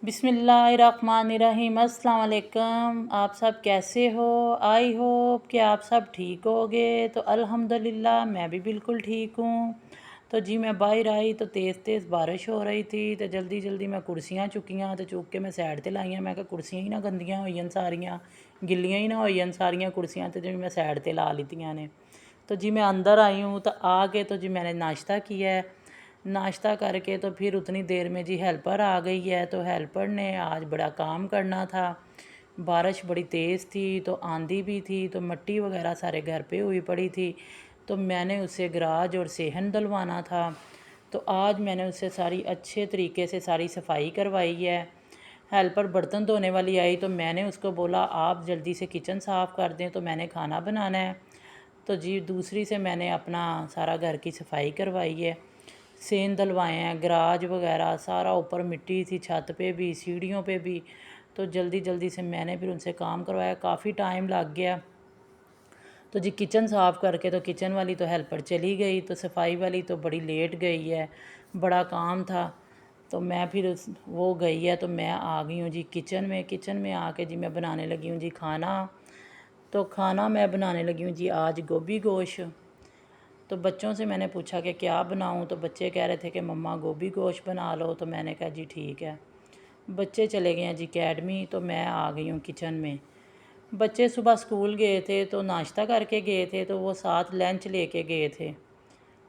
बिस्मिल्लाहिर्रहमानिर्रहीम। अस्सलाम वालेकुम। आप सब कैसे हो? आई होप कि आप सब ठीक होगे। तो अल्हम्दुलिल्लाह मैं भी बिल्कुल ठीक हूँ। तो जी मैं बाहर आई तो तेज़ तेज़ बारिश हो रही थी तो जल्दी जल्दी मैं कुर्सियाँ चुकियाँ तो चुक के मैं साइड ते लाइयाँ। मैं कहा कुर्सियाँ ही ना गंदियाँ होईयां सारियाँ, गिल्लियाँ ही ना होईयां सारियाँ कुर्सियाँ, तो जी मैं साइड ते ला लीतियाँ ने। तो जी मैं अंदर आई हूँ तो आके तो जी मैंने नाश्ता किया है। नाश्ता करके तो फिर उतनी देर में जी हेल्पर आ गई है। तो हेल्पर ने आज बड़ा काम करना था। बारिश बड़ी तेज़ थी तो आंधी भी थी तो मिट्टी वगैरह सारे घर पे हुई पड़ी थी। तो मैंने उससे गराज और सेहन डलवाना था। तो आज मैंने उससे सारी अच्छे तरीके से सारी सफाई करवाई है। हेल्पर बर्तन धोने वाली आई तो मैंने उसको बोला आप जल्दी से किचन साफ़ कर दें, तो मैंने खाना बनाना है। तो जी दूसरी से मैंने अपना सारा घर की सफाई करवाई है, सेन डलवाए हैं, गराज वगैरह सारा, ऊपर मिट्टी थी छत पे भी सीढ़ियों पे भी। तो जल्दी जल्दी से मैंने फिर उनसे काम करवाया, काफ़ी टाइम लग गया। तो जी किचन साफ़ करके तो किचन वाली तो हेल्पर चली गई, तो सफाई वाली तो बड़ी लेट गई है, बड़ा काम था। तो मैं फिर वो गई है तो मैं आ गई हूँ जी किचन में। किचन में आके जी मैं बनाने लगी हूँ जी खाना। तो खाना मैं बनाने लगी हूँ जी आज गोभी गोश्त। तो बच्चों से मैंने पूछा कि क्या बनाऊं, तो बच्चे कह रहे थे कि मम्मा गोभी गोश्त बना लो। तो मैंने कहा जी ठीक है। बच्चे चले गए हैं जी अकेडमी, तो मैं आ गई हूँ किचन में। बच्चे सुबह स्कूल गए थे तो नाश्ता करके गए थे, तो वो साथ लंच लेके गए थे।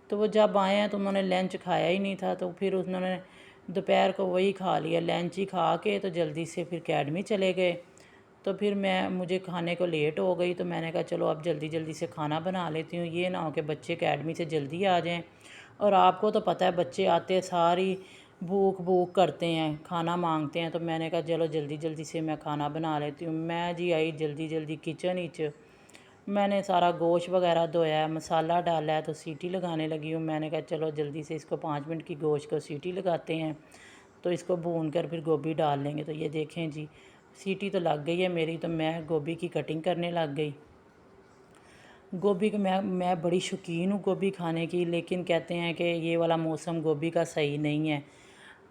तो वो जब आए हैं तो उन्होंने लंच खाया ही नहीं था, तो फिर उन्होंने दोपहर को वही खा लिया, लंच ही खा के तो जल्दी से फिर अकेडमी चले गए। तो फिर मुझे खाने को लेट हो गई, तो मैंने कहा चलो अब जल्दी जल्दी से खाना बना लेती हूँ, ये ना हो कि बच्चे अकेडमी से जल्दी आ जाएं। और आपको तो पता है बच्चे आते सारी भूख भूख करते हैं, खाना मांगते हैं। तो मैंने कहा चलो जल्दी जल्दी से मैं खाना बना लेती हूँ। मैं जी आई जल्दी जल्दी किचन ही। मैंने सारा गोश्त वगैरह धोया है, मसाला डाला है, तो सीटी लगाने लगी हूँ। मैंने कहा चलो जल्दी से इसको 5 मिनट की गोश्त को सीटी लगाते हैं, तो इसको भून कर फिर गोभी डाल लेंगे। तो ये देखें जी सीटी तो लग गई है मेरी, तो मैं गोभी की कटिंग करने लग गई। गोभी की मैं बड़ी शौकीन हूँ गोभी खाने की, लेकिन कहते हैं कि ये वाला मौसम गोभी का सही नहीं है।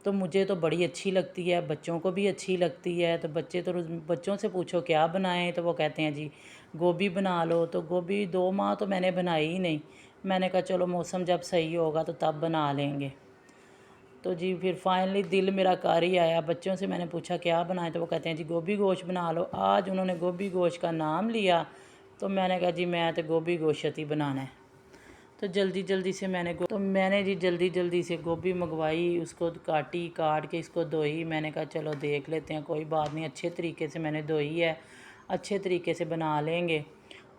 तो मुझे तो बड़ी अच्छी लगती है, बच्चों को भी अच्छी लगती है। तो बच्चों से पूछो क्या बनाएं, तो वो कहते हैं जी गोभी बना लो। तो गोभी 2 माह तो मैंने बनाई ही नहीं। मैंने कहा चलो मौसम जब सही होगा तो तब बना लेंगे। तो जी फिर फाइनली दिल मेरा कर ही आया। बच्चों से मैंने पूछा क्या बनाए, तो वो कहते हैं जी गोभी गोश्त बना लो। आज उन्होंने गोभी गोश्त का नाम लिया, तो मैंने कहा जी मैं तो गोभी गोश्त ही बनाना है। तो जल्दी जल्दी से मैंने जी जल्दी जल्दी से गोभी मंगवाई, उसको काट के इसको धोई। मैंने कहा चलो देख लेते हैं, कोई बात नहीं, अच्छे तरीके से मैंने धोई है, अच्छे तरीके से बना लेंगे।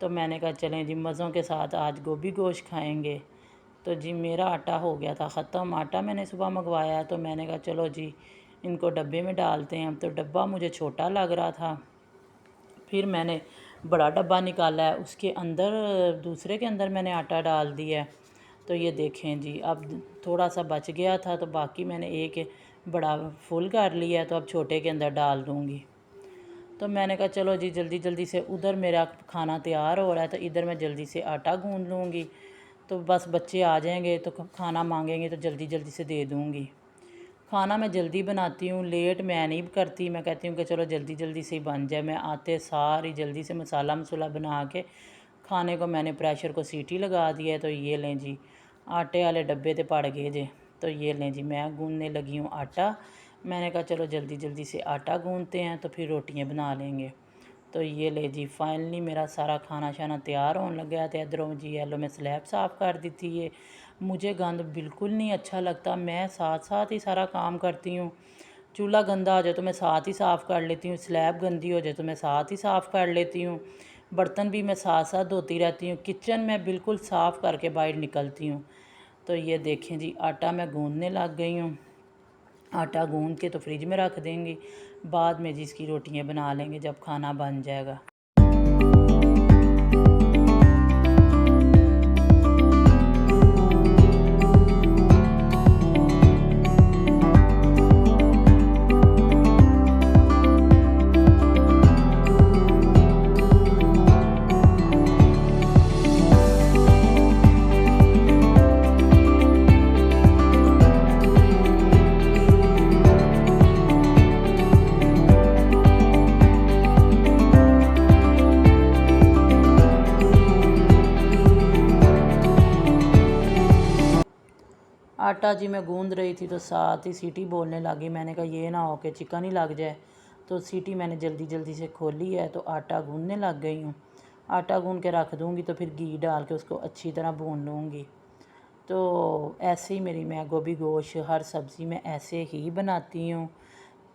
तो मैंने कहा चलें जी मज़ों के साथ आज गोभी गोश्त खाएंगे। तो जी मेरा आटा हो गया था ख़त्म, आटा मैंने सुबह मंगवाया, तो मैंने कहा चलो जी इनको डब्बे में डालते हैं। तो डब्बा मुझे छोटा लग रहा था, फिर मैंने बड़ा डब्बा निकाला है, उसके अंदर दूसरे के अंदर मैंने आटा डाल दिया है। तो ये देखें जी अब थोड़ा सा बच गया था, तो बाकी मैंने एक बड़ा फुल कर लिया है, तो अब छोटे के अंदर डाल दूँगी। तो मैंने कहा चलो जी जल्दी जल्दी से, उधर मेरा खाना तैयार हो रहा है तो इधर मैं जल्दी से आटा गूँध लूँगी। तो बस बच्चे आ जाएंगे तो खाना मांगेंगे तो जल्दी जल्दी से दे दूँगी। खाना मैं जल्दी बनाती हूँ, लेट मैं नहीं करती। मैं कहती हूँ कि चलो जल्दी जल्दी से ही बन जाए। मैं आते सारी जल्दी से मसाला बना के खाने को मैंने प्रेशर को सीटी लगा दिया है। तो ये लें जी आटे वाले डब्बे तो पड़ गए जे। तो ये लें जी मैं गूँधने लगी हूँ आटा। मैंने कहा चलो जल्दी जल्दी से आटा गूँधते हैं तो फिर रोटियाँ बना लेंगे। तो ये ले जी फाइनली मेरा सारा खाना शाना तैयार होने लग गया। तो इधरों जी लो मैं स्लैब साफ़ कर दी थी। ये मुझे गंद बिल्कुल नहीं अच्छा लगता, मैं साथ साथ ही सारा काम करती हूँ। चूल्हा गंदा हो जाए तो मैं साथ ही साफ़ कर लेती हूँ, स्लैब गंदी हो जाए तो मैं साथ ही साफ़ कर लेती हूँ, बर्तन भी मैं साथ साथ धोती रहती हूँ। किचन में बिल्कुल साफ़ करके बाहर निकलती हूँ। तो ये देखें जी आटा मैं गूँधने लग गई हूँ। आटा गूँध के तो फ्रिज में रख देंगी, बाद में जी इसकी रोटियाँ बना लेंगे जब खाना बन जाएगा। आटा जी मैं गूंद रही थी तो साथ ही सीटी बोलने लगी। मैंने कहा ये ना हो कि चिकन ही लग जाए, तो सीटी मैंने जल्दी जल्दी से खोली है तो आटा गूंदने लग गई हूँ। आटा गूंद के रख दूँगी तो फिर घी डाल के उसको अच्छी तरह भून लूँगी। तो ऐसे ही मैं गोभी गोश्त हर सब्ज़ी में ऐसे ही बनाती हूँ।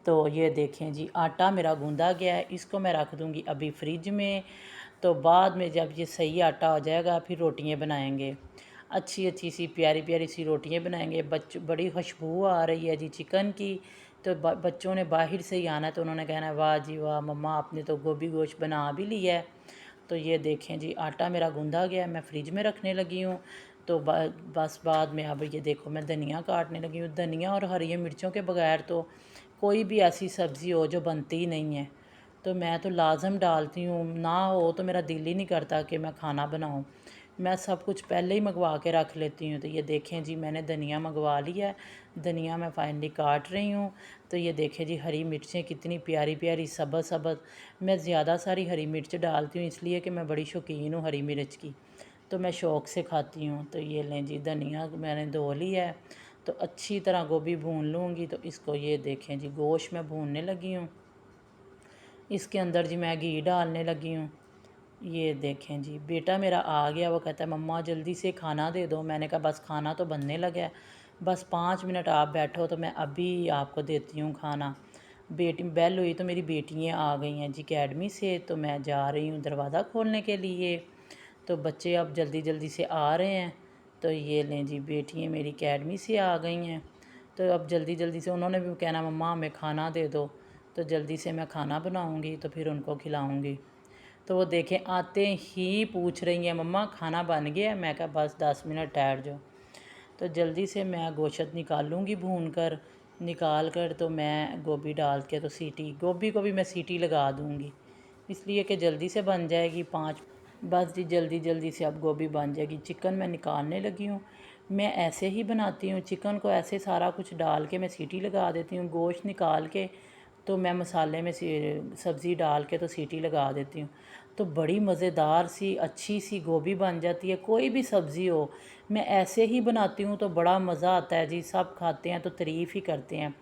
तो ये देखें जी, आटा मेरा गूंदा गया है, इसको मैं रख दूँगी अभी फ्रिज में। तो बाद में जब ये सही आटा हो जाएगा फिर रोटियाँ बनाएंगे, अच्छी अच्छी सी प्यारी प्यारी सी रोटियाँ बनाएंगे। बड़ी खुशबू आ रही है जी चिकन की। तो बच्चों ने बाहर से ही आना है तो उन्होंने कहना है वाह जी वाह मम्मा आपने तो गोभी गोश्त बना भी लिया है। तो ये देखें जी, आटा मेरा गूंदा गया है, मैं फ्रिज में रखने लगी हूँ। तो बस बाद में अब ये देखो मैं धनिया काटने लगी हूँ। धनिया और हरी मिर्चों के बगैर तो कोई भी ऐसी सब्ज़ी हो जो बनती ही नहीं है, तो मैं तो लाजम डालती हूँ। ना हो तो मेरा दिल ही नहीं करता कि मैं खाना बनाऊँ। मैं सब कुछ पहले ही मंगवा के रख लेती हूँ। तो ये देखें जी, मैंने धनिया मंगवा लिया है, धनिया मैं फाइनली काट रही हूँ। तो ये देखें जी, हरी मिर्चें कितनी प्यारी प्यारी सब्ज़ सब्ज़। मैं ज़्यादा सारी हरी मिर्च डालती हूँ इसलिए कि मैं बड़ी शौकीन हूँ हरी मिर्च की, तो मैं शौक़ से खाती हूँ। तो ये लें जी, धनिया मैंने धो लिया है। तो अच्छी तरह गोभी भून लूँगी। तो इसको ये देखें जी, गोश्त मैं भूनने लगी हूँ। इसके अंदर जी मैं घी डालने लगी हूँ। ये देखें जी, बेटा मेरा आ गया, वो कहता है मम्मा जल्दी से खाना दे दो। मैंने कहा बस खाना तो बनने लगा है, बस 5 मिनट आप बैठो तो मैं अभी आपको देती हूँ खाना। बेटी बेल हुई तो मेरी बेटियाँ आ गई हैं जी अकेडमी से, तो मैं जा रही हूँ दरवाज़ा खोलने के लिए। तो बच्चे अब जल्दी जल्दी से आ रहे हैं। तो ये लें जी, बेटियाँ मेरी अकेडमी से आ गई हैं। तो अब जल्दी जल्दी से उन्होंने भी कहना मम्मा हमें खाना दे दो, तो जल्दी से मैं खाना बनाऊँगी तो फिर उनको खिलाऊँगी। तो वो देखें आते ही पूछ रही हैं मम्मा खाना बन गया। मैं कहा बस 10 मिनट ठहर जाओ। तो जल्दी से मैं गोश्त निकालूँगी भून कर, निकाल कर तो मैं गोभी डाल के तो गोभी को भी मैं सीटी लगा दूँगी, इसलिए कि जल्दी से बन जाएगी। 5 बस जी, जल्दी जल्दी से अब गोभी बन जाएगी। चिकन मैं निकालने लगी हूँ। मैं ऐसे ही बनाती हूँ, चिकन को ऐसे सारा कुछ डाल के मैं सीटी लगा देती हूँ। गोश्त निकाल के तो मैं मसाले में सब्ज़ी डाल के तो सीटी लगा देती हूँ। तो बड़ी मज़ेदार सी अच्छी सी गोभी बन जाती है। कोई भी सब्ज़ी हो मैं ऐसे ही बनाती हूँ तो बड़ा मज़ा आता है जी, सब खाते हैं तो तारीफ़ ही करते हैं।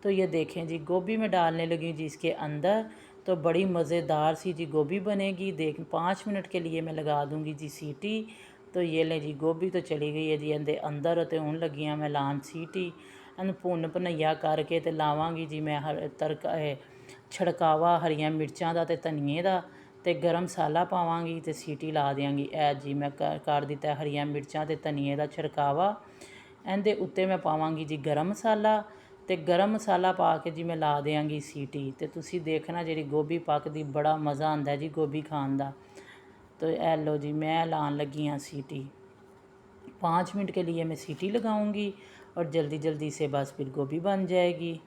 तो ये देखें जी, गोभी में डालने लगी जी इसके अंदर, तो बड़ी मज़ेदार सी जी गोभी बनेगी। 5 मिनट के लिए मैं लगा दूँगी जी सीटी। तो ये लें जी, गोभी तो चली गई है जी अंदर, तो हूँ लगी हाँ मैं लान सीटी। भुन भुनैया करके तो लावांगी जी मैं छड़कावा हरियां मिर्चां दा ते धनिए दा, ते गरम मसाला पावांगी ते सीटी ला देंगी। जी मैं कर दिता है हरियां मिर्चां ते धनिए दा छड़कावा। ਇਹਦੇ ਉੱਤੇ मैं पावांगी जी गरम मसाला, ਤੇ गरम मसाला पा के जी मैं ला देंगी सीटी। ਤੇ ਤੁਸੀਂ देखना जी गोभी पकदी बड़ा मज़ा आता जी गोभी खान का। तो ए लो जी, मैं लान लगी हाँ सीटी। 5 मिनट के लिए मैं सीटी लगाऊंगी और जल्दी जल्दी से बस फिर गोभी बन जाएगी।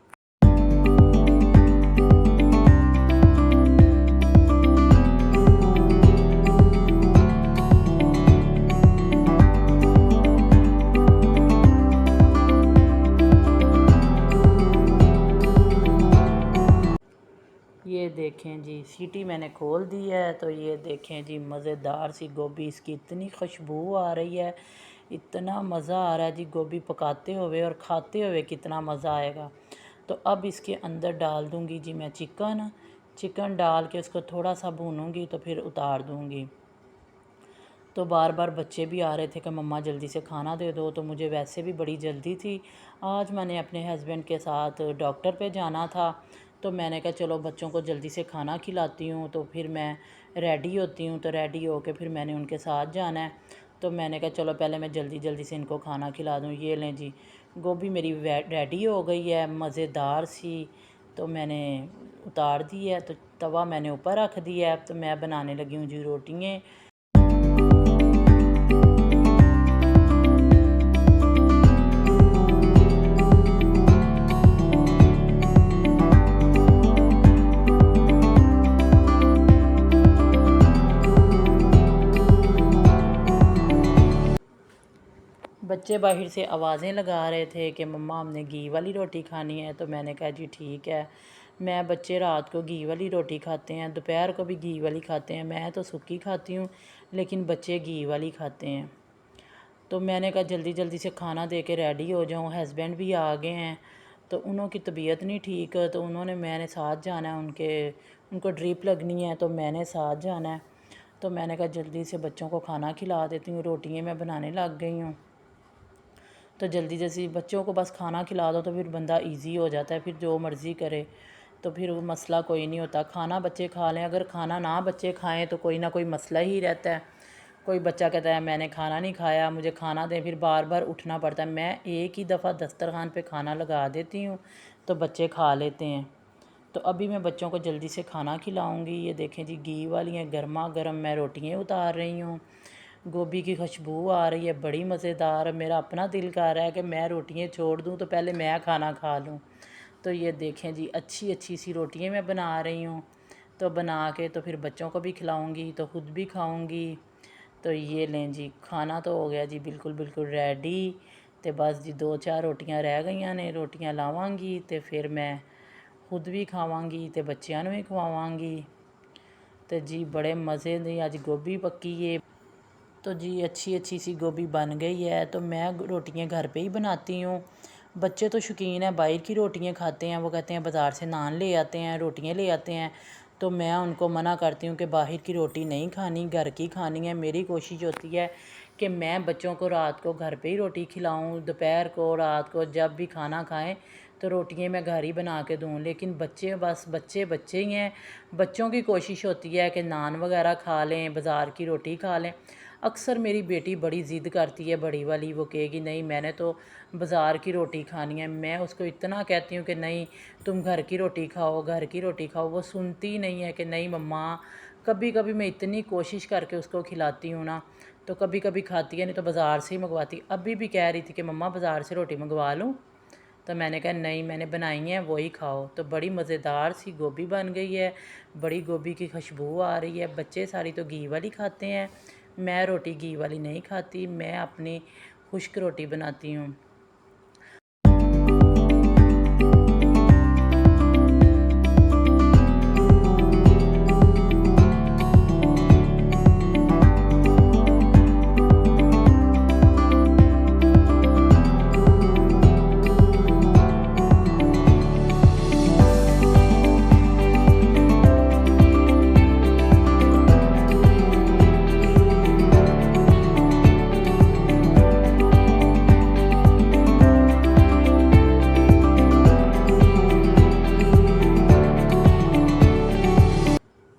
ये देखें जी, सीटी मैंने खोल दी है। तो ये देखें जी, मज़ेदार सी गोभी, इसकी इतनी खुशबू आ रही है, इतना मज़ा आ रहा है जी गोभी पकाते हुए और खाते हुए कितना मज़ा आएगा। तो अब इसके अंदर डाल दूँगी जी मैं चिकन डाल के उसको थोड़ा सा भूनूँगी तो फिर उतार दूँगी। तो बार बार बच्चे भी आ रहे थे कि मम्मा जल्दी से खाना दे दो, तो मुझे वैसे भी बड़ी जल्दी थी। आज मैंने अपने हस्बैंड के साथ डॉक्टर पे जाना था, तो मैंने कहा चलो बच्चों को जल्दी से खाना खिलाती हूँ। तो फिर मैं रेडी होती हूँ, तो रेडी होके फिर मैंने उनके साथ जाना है। तो मैंने कहा चलो पहले मैं जल्दी जल्दी से इनको खाना खिला दूँ। ये लें जी, गोभी मेरी रेडी हो गई है मज़ेदार सी। तो मैंने उतार दी है, तो तवा मैंने ऊपर रख दिया है। तो मैं बनाने लगी हूँ जी रोटियाँ। बच्चे बाहर से आवाज़ें लगा रहे थे कि मम्मा हमने घी वाली रोटी खानी है। तो मैंने कहा जी ठीक है। बच्चे रात को घी वाली रोटी खाते हैं, दोपहर को भी घी वाली खाते हैं। मैं तो सूखी खाती हूँ, लेकिन बच्चे घी वाली खाते हैं। तो मैंने कहा जल्दी जल्दी से खाना दे के रेडी हो जाऊँ। हस्बैंड भी आ गए हैं, तो उनकी तबीयत नहीं ठीक, तो उन्होंने मैंने साथ जाना है, उनको ड्रिप लगनी है, तो मैंने साथ जाना है। तो मैंने कहा जल्दी से बच्चों को खाना खिला देती हूँ। रोटियाँ मैं बनाने लग गई हूँ। तो जल्दी जल्दी बच्चों को बस खाना खिला दो तो फिर बंदा इजी हो जाता है, फिर जो मर्ज़ी करे तो फिर वो मसला कोई नहीं होता। खाना बच्चे खा लें, अगर खाना ना बच्चे खाएं तो कोई ना कोई मसला ही रहता है। कोई बच्चा कहता है मैंने खाना नहीं खाया, मुझे खाना दें, फिर बार बार उठना पड़ता है। मैं एक ही दफ़ा दस्तरखान पे खाना लगा देती हूँ तो बच्चे खा लेते हैं। तो अभी मैं बच्चों को जल्दी से खाना खिलाऊँगी। ये देखें जी, घी वाली हैं, गर्मा गर्म मैं रोटियाँ उतार रही हूँ। गोभी की खुशबू आ रही है, बड़ी मज़ेदार। मेरा अपना दिल कर रहा है कि मैं रोटियाँ छोड़ दूँ तो पहले मैं खाना खा लूँ। तो ये देखें जी, अच्छी अच्छी सी रोटियाँ मैं बना रही हूँ। तो बना के तो फिर बच्चों को भी खिलाऊँगी तो ख़ुद भी खाऊँगी। तो ये लें जी, खाना तो हो गया जी बिल्कुल बिल्कुल रेडी। तो बस जी 2-4 रोटियां रह गई ने, रोटियां लावांगी तो फिर मैं खुद भी खावांगी तो बच्चों भी खवावांगी। तो जी बड़े मज़े दी अज गोभी पक्की है। तो जी अच्छी अच्छी सी गोभी बन गई है। तो मैं रोटियां घर पे ही बनाती हूँ। बच्चे तो शौकीन है, बाहर की रोटियां खाते हैं। वो कहते हैं बाज़ार से नान ले आते हैं, रोटियां ले आते हैं। तो मैं उनको मना करती हूँ कि बाहर की रोटी नहीं खानी, घर की खानी है। मेरी कोशिश होती है कि मैं बच्चों को रात को घर पे ही रोटी खिलाऊँ, दोपहर को, रात को, जब भी खाना खाएं तो रोटियां मैं घर ही बना के दूँ। लेकिन बच्चे बस बच्चे बच्चे ही हैं। बच्चों की कोशिश होती है कि नान वगैरह खा लें, बाज़ार की रोटी खा लें। अक्सर मेरी बेटी बड़ी ज़िद करती है, बड़ी वाली, वो कहेगी नहीं मैंने तो बाज़ार की रोटी खानी है। मैं उसको इतना कहती हूँ कि नहीं तुम घर की रोटी खाओ, घर की रोटी खाओ। वो सुनती नहीं है कि नहीं मम्मा। कभी कभी मैं इतनी कोशिश करके उसको खिलाती हूँ ना, तो कभी कभी खाती है, नहीं तो बाज़ार से ही मंगवाती। अभी भी कह रही थी कि मम्मा बाज़ार से रोटी मंगवा लूँ। तो मैंने कहा नहीं, मैंने बनाई है वही खाओ। तो बड़ी मज़ेदार सी गोभी बन गई है, बड़ी गोभी की खुशबू आ रही है। बच्चे सारी तो घी वाली खाते हैं, मैं रोटी घी वाली नहीं खाती, मैं अपनी खुश्क रोटी बनाती हूँ।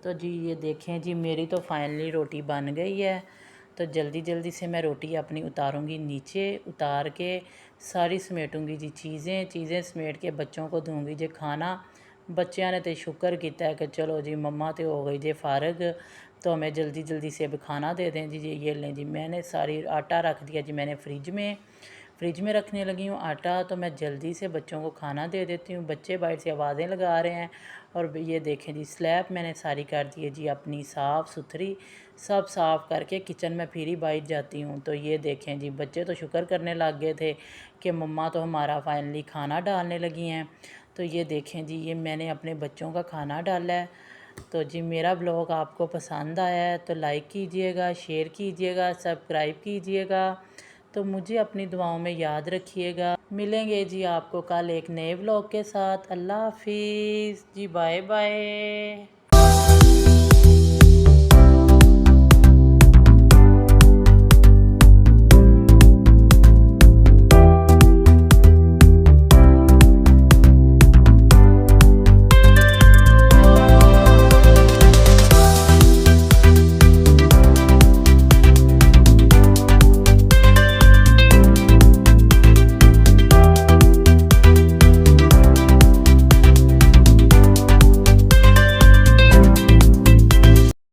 तो जी ये देखें जी, मेरी तो फाइनली रोटी बन गई है। तो जल्दी जल्दी से मैं रोटी अपनी उतारूंगी नीचे, उतार के सारी समेटूंगी जी, चीज़ें समेट के बच्चों को दूंगी जी खाना। बच्चों ने तो शुक्र किया है कि चलो जी मम्मा तो हो गई जी फारग, तो हमें जल्दी जल्दी से अब खाना दे दें जी। ये लें जी, मैंने सारी आटा रख दिया जी, मैंने फ्रिज में रखने लगी हूँ आटा। तो मैं जल्दी से बच्चों को खाना दे देती हूँ। बच्चे बाहर से आवाज़ें लगा रहे हैं। और ये देखें जी, स्लैब मैंने सारी कर दी है जी अपनी साफ़ सुथरी। सब साफ़ करके किचन में फिर ही बाहर जाती हूँ। तो ये देखें जी, बच्चे तो शुक्र करने लग गए थे कि मम्मा तो हमारा फाइनली खाना डालने लगी हैं। तो ये देखें जी, ये मैंने अपने बच्चों का खाना डाला है। तो जी मेरा ब्लॉग आपको पसंद आया है तो लाइक कीजिएगा, शेयर कीजिएगा, सब्सक्राइब कीजिएगा। तो मुझे अपनी दुआओं में याद रखिएगा। मिलेंगे जी आपको कल एक नए ब्लॉग के साथ। अल्लाह हाफिज़ जी, बाय बाय।